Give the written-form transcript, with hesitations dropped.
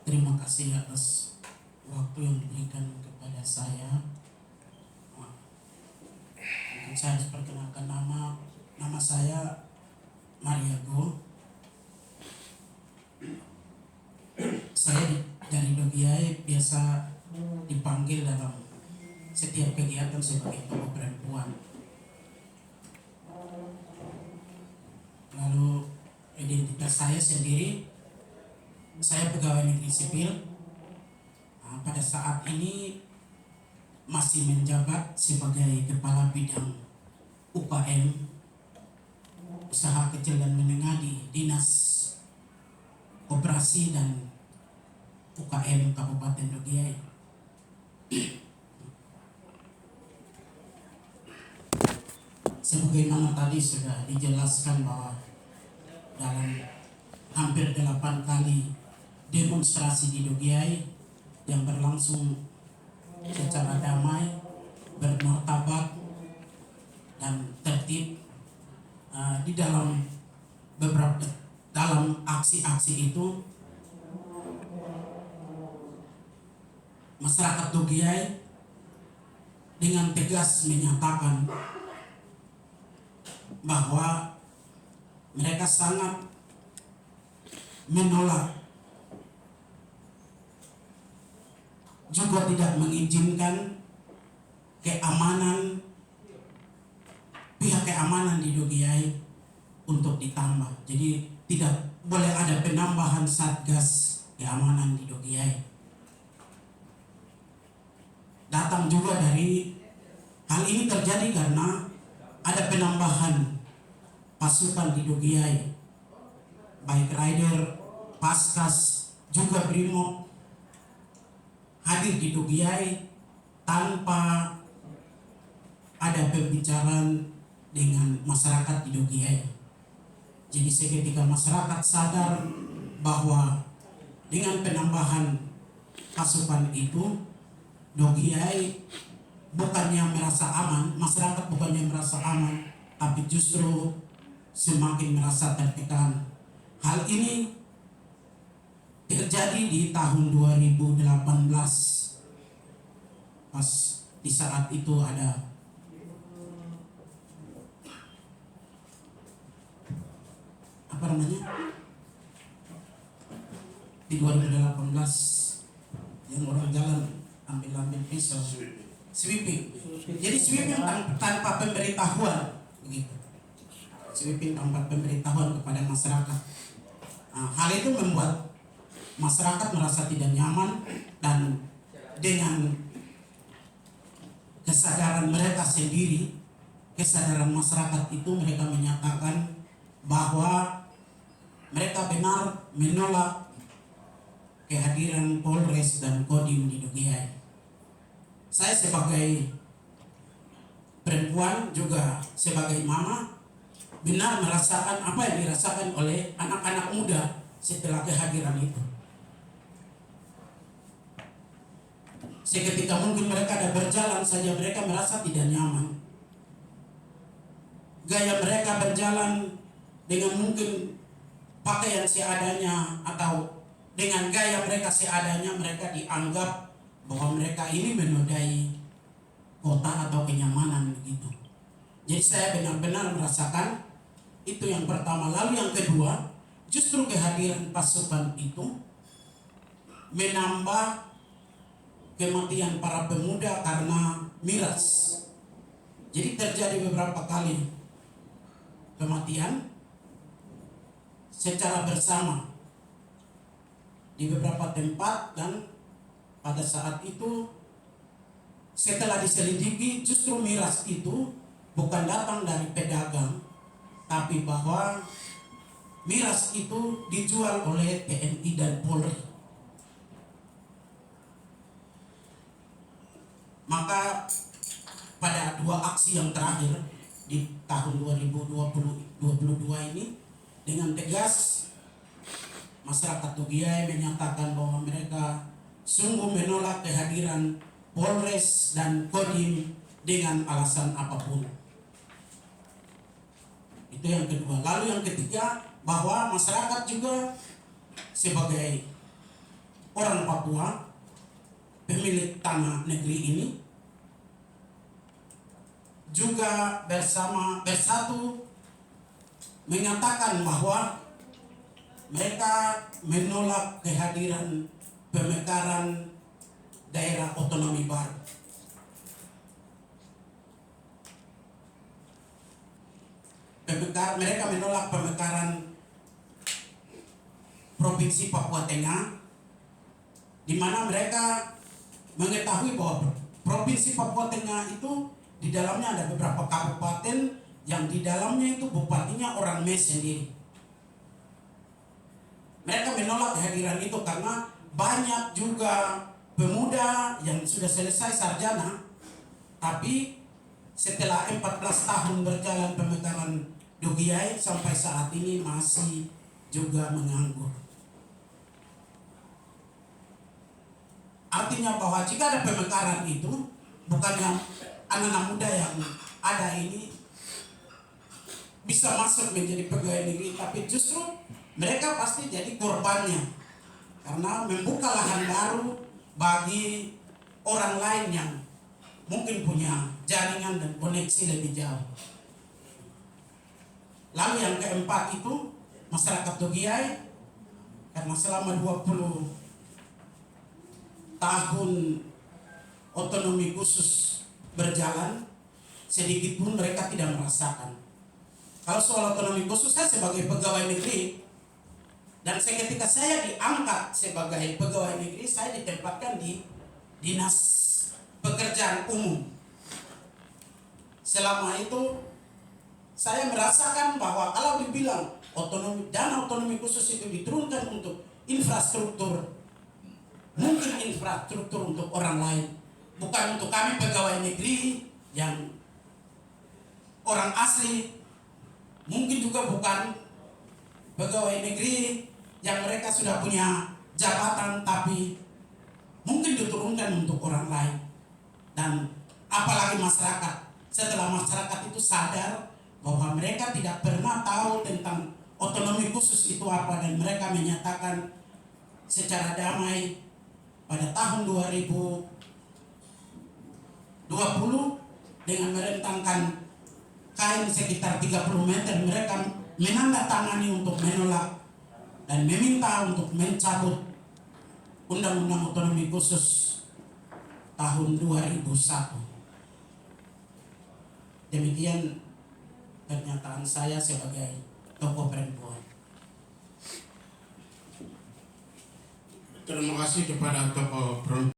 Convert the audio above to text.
Terima kasih atas waktu yang diberikan kepada saya. Mungkin saya harus perkenalkan nama saya Mariago. Saya dari Dogiai biasa dipanggil dalam setiap kegiatan sebagai tokoh perempuan. Lalu identitas saya sendiri, saya pegawai negeri sipil. Pada saat ini masih menjabat sebagai kepala bidang UKM, usaha kecil dan menengah di Dinas Koperasi dan UKM Kabupaten Dogiai. Sebagaimana tadi sudah dijelaskan bahwa dalam hampir 8 kali demonstrasi di Dogiai yang berlangsung secara damai, bermartabat dan tertib, di dalam aksi-aksi itu masyarakat Dogiai dengan tegas menyatakan bahwa mereka sangat menolak, juga tidak mengizinkan pihak keamanan di Dogiai untuk ditambah. Jadi tidak boleh ada penambahan satgas keamanan di Dogiai. Datang juga dari hal ini terjadi karena ada penambahan pasukan di Dogiai, baik Rider, Paskas, juga Brimob hadir di Dogiai tanpa ada pembicaraan dengan masyarakat di Dogiai. Jadi seketika masyarakat sadar bahwa dengan penambahan pasukan itu, Dogiai bukannya merasa aman, masyarakat bukannya merasa aman, tapi justru semakin merasa tertekan. Hal ini terjadi di tahun 2018. Pas di saat itu ada di 2018 yang orang jalan ambil pisau, sweeping. Jadi sweeping tanpa pemberitahuan, begitu. Sweeping tanpa pemberitahuan kepada masyarakat. Hal itu membuat masyarakat merasa tidak nyaman, dan dengan kesadaran mereka sendiri, kesadaran masyarakat itu, mereka menyatakan bahwa mereka benar menolak kehadiran Polres dan Kodim di Dogiai. Saya sebagai perempuan, juga sebagai mama, benar merasakan apa yang dirasakan oleh anak-anak muda setelah kehadiran itu. Seketika mungkin mereka ada berjalan saja, mereka merasa tidak nyaman. Gaya mereka berjalan dengan mungkin pakaian seadanya, atau dengan gaya mereka seadanya, mereka dianggap bahwa mereka ini menodai kota atau kenyamanan begitu. Jadi saya benar-benar merasakan itu yang pertama. Lalu yang kedua, justru kehadiran pasukan itu menambah kematian para pemuda karena miras. Jadi terjadi beberapa kali kematian secara bersama di beberapa tempat, dan pada saat itu setelah diselidiki, justru miras itu bukan datang dari pedagang, tapi bahwa miras itu dijual oleh TNI dan Polri. Maka pada 2 aksi yang terakhir di tahun 2022 ini, dengan tegas masyarakat Dogiai menyatakan bahwa mereka sungguh menolak kehadiran Polres dan Kodim dengan alasan apapun. Itu yang kedua. Lalu yang ketiga, bahwa masyarakat juga sebagai orang Papua, pemilik tanah negeri ini, juga bersatu menyatakan bahwa mereka menolak kehadiran pemekaran daerah otonomi baru. Mereka menolak pemekaran Provinsi Papua Tengah, di mana mereka mengetahui bahwa Provinsi Papua Tengah itu di dalamnya ada beberapa kabupaten yang di dalamnya itu bupatinya orang Mes sendiri. Mereka menolak kehadiran itu karena banyak juga pemuda yang sudah selesai sarjana, tapi setelah 14 tahun berjalan pemekaran Dogiai sampai saat ini masih juga menganggur. Artinya bahwa jika ada pemekaran itu, bukannya anak-anak muda yang ada ini bisa masuk menjadi pegawai negeri, tapi justru mereka pasti jadi korbannya, karena membuka lahan baru bagi orang lain yang mungkin punya jaringan dan koneksi lebih jauh. Lalu yang keempat itu masyarakat Dogiai, karena selama 20 tahun otonomi khusus berjalan, sedikit pun mereka tidak merasakan. Kalau soal otonomi khusus, saya sebagai pegawai negeri, dan ketika saya diangkat sebagai pegawai negeri, saya ditempatkan di dinas pekerjaan umum. Selama itu saya merasakan bahwa kalau dibilang dana otonomi khusus itu diturunkan untuk infrastruktur, mungkin infrastruktur untuk orang lain, bukan untuk kami pegawai negeri yang orang asli, mungkin juga bukan pegawai negeri yang mereka sudah punya jabatan, tapi mungkin diturunkan untuk orang lain. Dan apalagi masyarakat, setelah masyarakat itu sadar bahwa mereka tidak pernah tahu tentang otonomi khusus itu apa, dan mereka menyatakan secara damai pada tahun 2020 dengan merentangkan kain sekitar 30 meter, mereka menandatangani untuk menolak dan meminta untuk mencabut Undang-Undang Otonomi Khusus tahun 2001. Demikian pernyataan saya sebagai tokoh perempuan. Terima kasih kepada tokoh perempuan.